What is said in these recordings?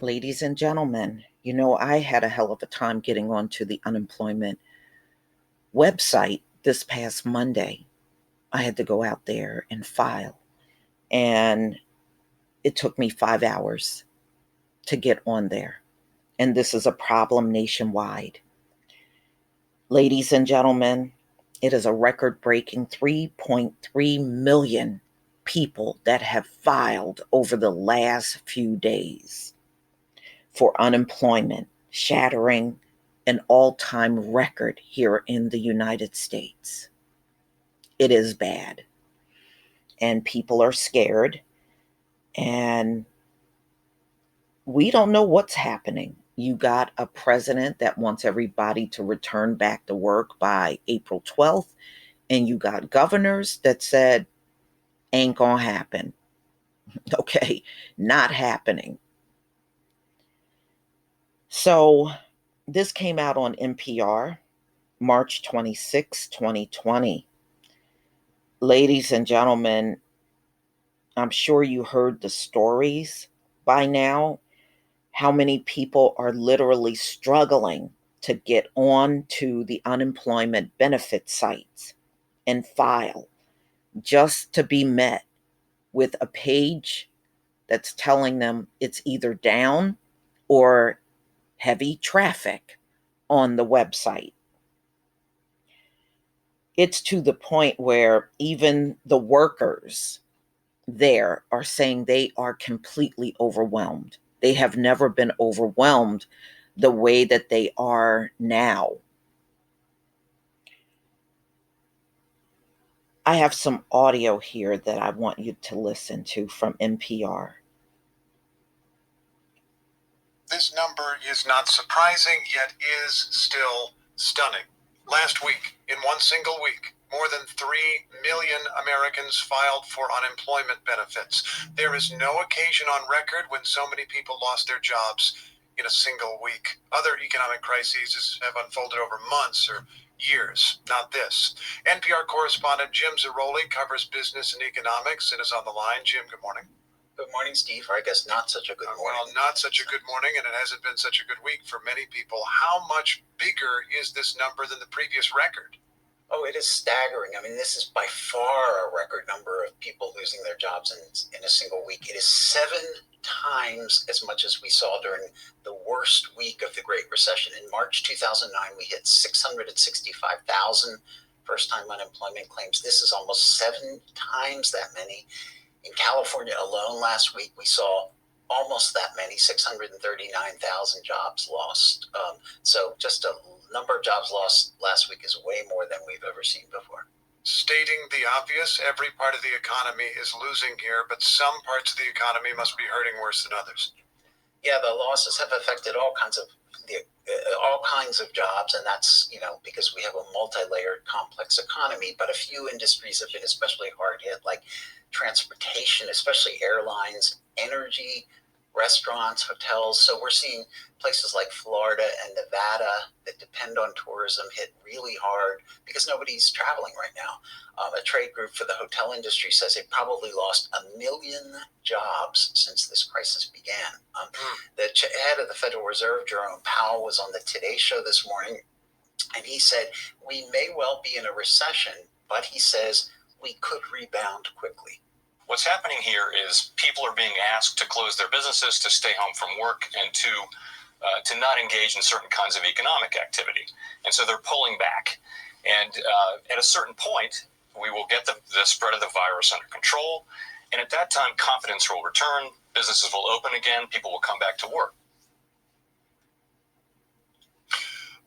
Ladies and gentlemen, I had a hell of a time getting onto the unemployment website this past Monday. I had to go out there and file, and it took me 5 hours to get on there. And this is a problem nationwide. Ladies and gentlemen, it is a record breaking 3.3 million people that have filed over the last few days for unemployment, shattering an all-time record here in the United States. It is bad. And people are scared. And we don't know what's happening. You got a president that wants everybody to return back to work by April 12th. And you got governors that said, ain't gonna happen. Okay, not happening. So this came out on NPR March 26, 2020. Ladies and gentlemen, I'm sure you heard the stories by now, how many people are literally struggling to get on to the unemployment benefit sites and file just to be met with a page that's telling them it's either down or heavy traffic on the website. It's to the point where even the workers there are saying they are completely overwhelmed. They have never been overwhelmed the way that they are now. I have some audio here that I want you to listen to from NPR. This number is not surprising, yet is still stunning. Last week, in one single week, more than 3 million Americans filed for unemployment benefits. There is no occasion on record when so many people lost their jobs in a single week. Other economic crises have unfolded over months or years, not this. NPR correspondent Jim Zarroli covers business and economics and is on the line. Jim, good morning. Good morning, Steve. Or I guess not such a good morning. Well, not such a good morning, and it hasn't been such a good week for many people. How much bigger is this number than the previous record? Oh, it is staggering. I mean, this is by far a record number of people losing their jobs in a single week. It is 7 times as much as we saw during the worst week of the Great Recession. In March 2009, we hit 665,000 first-time unemployment claims. This is almost 7 times that many. In California alone last week, we saw almost that many, 639,000 jobs lost. So just a number of jobs lost last week is way more than we've ever seen before. Stating the obvious, every part of the economy is losing here, but some parts of the economy must be hurting worse than others. Yeah, the losses have affected all kinds of jobs, and that's because we have a multi-layered, complex economy. But a few industries have been especially hard hit, like transportation, especially airlines, energy, restaurants, hotels. So we're seeing places like Florida and Nevada that depend on tourism hit really hard because nobody's traveling right now. A trade group for the hotel industry says it probably lost 1 million jobs since this crisis began. The head of the Federal Reserve, Jerome Powell, was on the Today Show this morning, and he said, we may well be in a recession, but he says we could rebound quickly. What's happening here is people are being asked to close their businesses, to stay home from work, and to not engage in certain kinds of economic activity. And so they're pulling back. And at a certain point, we will get the spread of the virus under control. And at that time, confidence will return, businesses will open again, people will come back to work.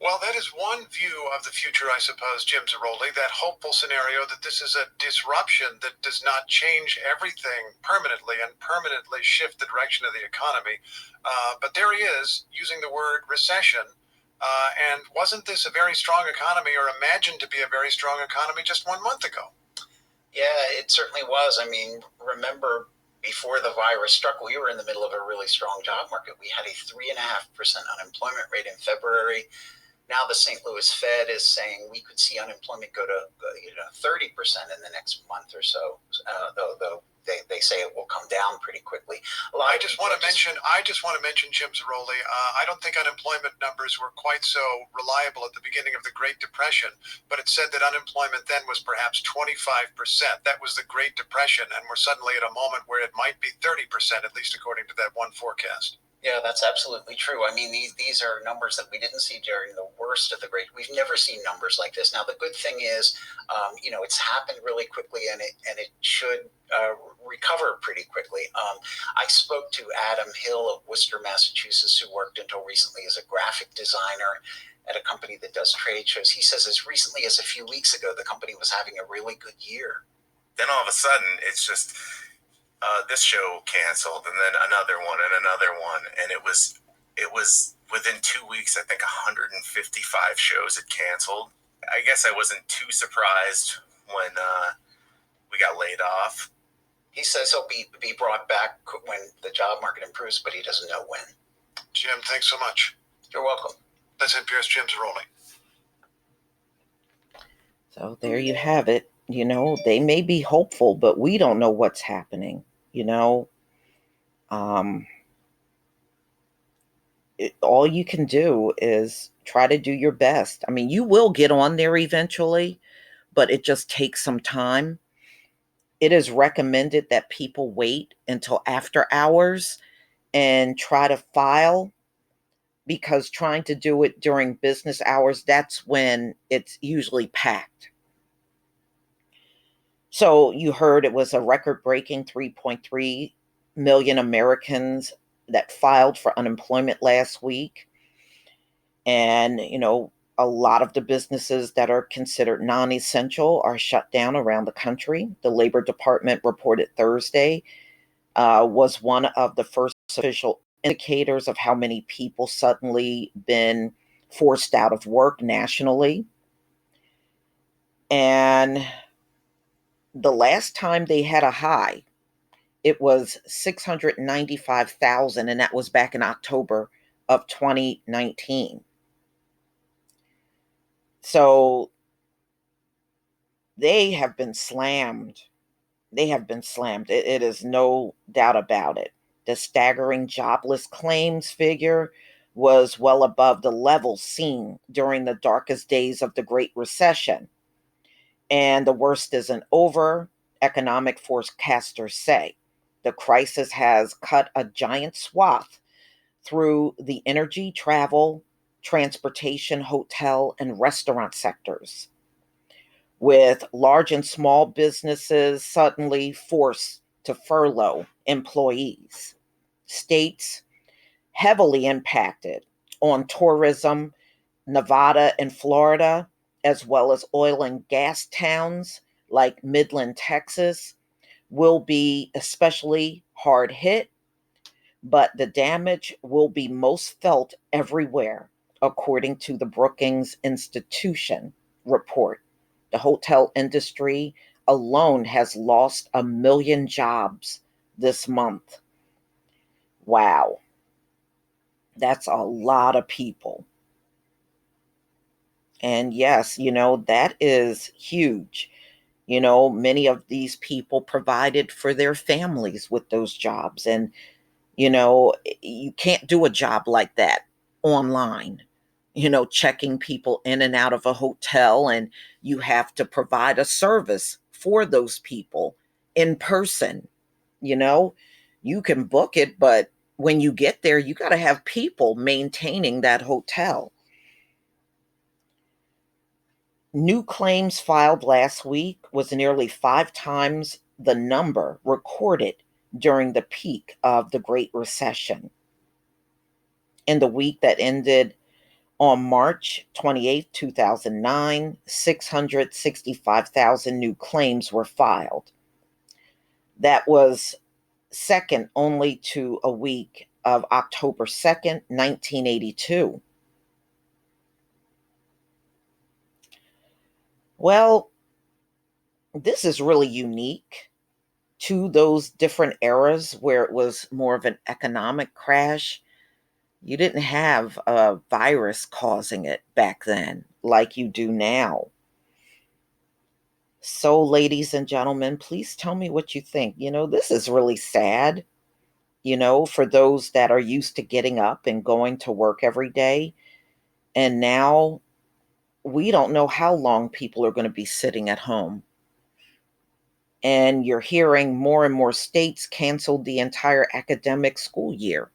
Well, that is one view of the future, I suppose, Jim Zarroli, that hopeful scenario that this is a disruption that does not change everything permanently and permanently shift the direction of the economy. But there he is, using the word recession. And wasn't this a very strong economy, or imagined to be a very strong economy, just 1 month ago? Yeah, it certainly was. I mean, remember, before the virus struck, we were in the middle of a really strong job market. We had a 3.5% unemployment rate in February. Now the St. Louis Fed is saying we could see unemployment go to 30% in the next month or so, though they say it will come down pretty quickly. I just want to mention, Jim Zaroli. I don't think unemployment numbers were quite so reliable at the beginning of the Great Depression, but it said that unemployment then was perhaps 25%. That was the Great Depression, and we're suddenly at a moment where it might be 30%, at least according to that one forecast. Yeah, that's absolutely true. I mean, these are numbers that we didn't see during the worst of the great. We've never seen numbers like this. Now, the good thing is, it's happened really quickly, and it should recover pretty quickly. I spoke to Adam Hill of Worcester, Massachusetts, who worked until recently as a graphic designer at a company that does trade shows. He says as recently as a few weeks ago, the company was having a really good year. Then all of a sudden, it's just this show canceled, and then another one, and it was within 2 weeks. I think 155 shows had canceled. I guess I wasn't too surprised when we got laid off. He says he'll be brought back when the job market improves, but he doesn't know when. Jim, thanks so much. You're welcome. That's NPR's Jim Zaroli. So there you have it. They may be hopeful, but we don't know what's happening. All you can do is try to do your best. I mean, you will get on there eventually, but it just takes some time. It is recommended that people wait until after hours and try to file, because trying to do it during business hours, that's when it's usually packed. So you heard it was a record-breaking 3.3 million Americans that filed for unemployment last week. And, a lot of the businesses that are considered non-essential are shut down around the country. The Labor Department reported Thursday was one of the first official indicators of how many people suddenly been forced out of work nationally. And the last time they had a high, it was 695,000, and that was back in October of 2019. So they have been slammed. It is no doubt about it. The staggering jobless claims figure was well above the level seen during the darkest days of the Great Recession. And the worst isn't over, economic forecasters say. The crisis has cut a giant swath through the energy, travel, transportation, hotel, and restaurant sectors, with large and small businesses suddenly forced to furlough employees. States heavily impacted on tourism, Nevada and Florida, as well as oil and gas towns like Midland, Texas, will be especially hard hit, but the damage will be most felt everywhere, according to the Brookings Institution report. The hotel industry alone has lost 1 million jobs this month. Wow. That's a lot of people. And yes, that is huge. Many of these people provided for their families with those jobs. And, you can't do a job like that online, checking people in and out of a hotel, and you have to provide a service for those people in person. You can book it, but when you get there, you got to have people maintaining that hotel. New claims filed last week was nearly 5 times the number recorded during the peak of the Great Recession. In the week that ended on March 28, 2009, 665,000 new claims were filed. That was second only to a week of October 2nd, 1982. Well, this is really unique to those different eras where it was more of an economic crash. You didn't have a virus causing it back then like you do now. So, ladies and gentlemen, please tell me what you think. This is really sad, for those that are used to getting up and going to work every day. And now we don't know how long people are going to be sitting at home. And you're hearing more and more states canceled the entire academic school year.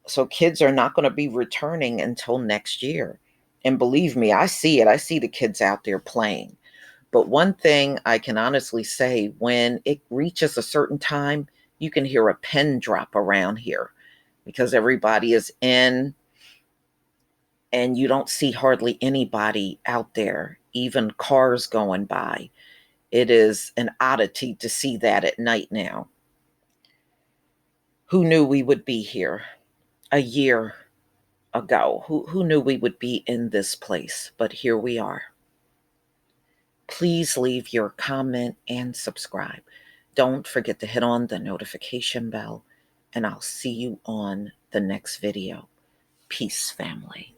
So kids are not going to be returning until next year. And believe me, I see it. I see the kids out there playing. But one thing I can honestly say, when it reaches a certain time, you can hear a pin drop around here because everybody is in and you don't see hardly anybody out there, even cars going by. It is an oddity to see that at night now. Who knew we would be here a year ago? Who knew we would be in this place? But here we are. Please leave your comment and subscribe. Don't forget to hit on the notification bell, and I'll see you on the next video. Peace, family.